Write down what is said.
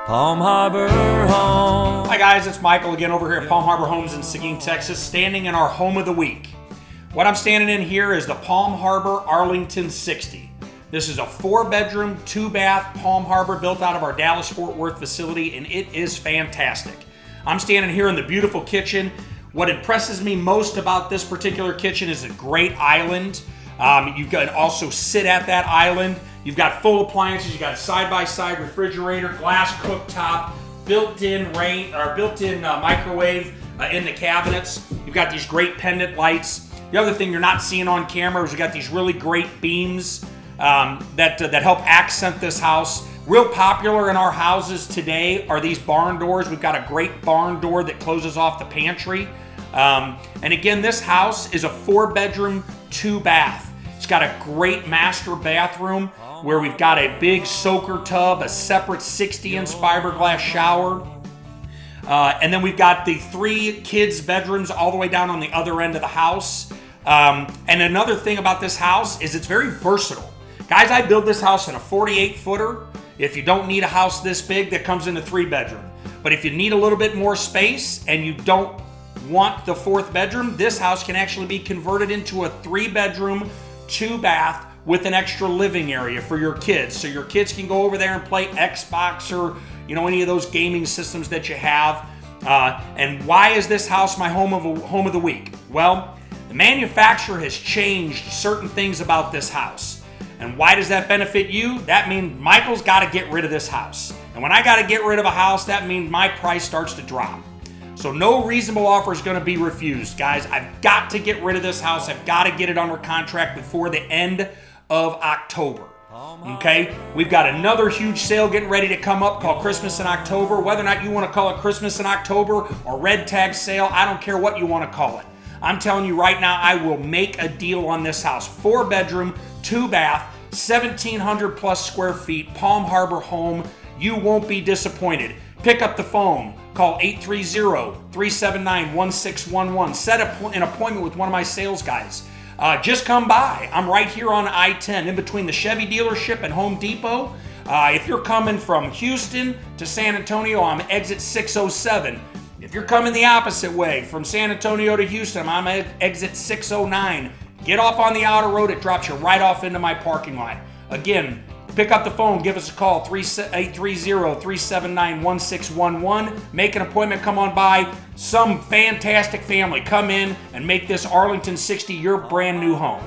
Palm Harbor Home. Hi guys, it's Michael again over here at Palm Harbor Homes in Seguin, Texas, standing in our home of the week. What I'm standing in here is the Palm Harbor Arlington 60. This is a 4-bedroom, 2-bath Palm Harbor built out of our Dallas-Fort Worth facility, and it is fantastic. I'm standing here in the beautiful kitchen. What impresses me most about this particular kitchen is a great island. You can also sit at that island. You've got full appliances. You've got side-by-side refrigerator, glass cooktop, built-in microwave in the cabinets. You've got these great pendant lights. The other thing you're not seeing on camera is we've got these really great beams that help accent this house. Real popular in our houses today are these barn doors. We've got a great barn door that closes off the pantry. And again, this house is a 4-bedroom, 2-bath. It's got a great master bathroom where we've got a big soaker tub, a separate 60-inch fiberglass shower. And then we've got the 3 kids' bedrooms all the way down on the other end of the house. And another thing about this house is it's very versatile. Guys, I built this house in a 48-footer. If you don't need a house this big, that comes in a 3-bedroom. But if you need a little bit more space and you don't want the 4th bedroom, this house can actually be converted into a 3-bedroom, 2-bath with an extra living area for your kids. So your kids can go over there and play Xbox or any of those gaming systems that you have. And why is this house my home of the week? Well, the manufacturer has changed certain things about this house. And why does that benefit you? That means Michael's got to get rid of this house. And when I got to get rid of a house, that means my price starts to drop. So no reasonable offer is going to be refused. Guys, I've got to get rid of this house. I've got to get it under contract before the end of October. Okay? We've got another huge sale getting ready to come up called Christmas in October. Whether or not you want to call it Christmas in October or red tag sale, I don't care what you want to call it. I'm telling you right now, I will make a deal on this house. 4-bedroom, 2-bath, 1,700 plus square feet, Palm Harbor home. You won't be disappointed. Pick up the phone. Call 830-379-1611. Set an appointment with one of my sales guys. Just come by. I'm right here on I-10 in between the Chevy dealership and Home Depot. If you're coming from Houston to San Antonio, I'm exit 607. If you're coming the opposite way from San Antonio to Houston, I'm at exit 609. Get off on the outer road. It drops you right off into my parking lot. Again, pick up the phone. Give us a call, 830-379-1611. Make an appointment. Come on by. Some fantastic family. Come in and make this Arlington 60 your brand new home.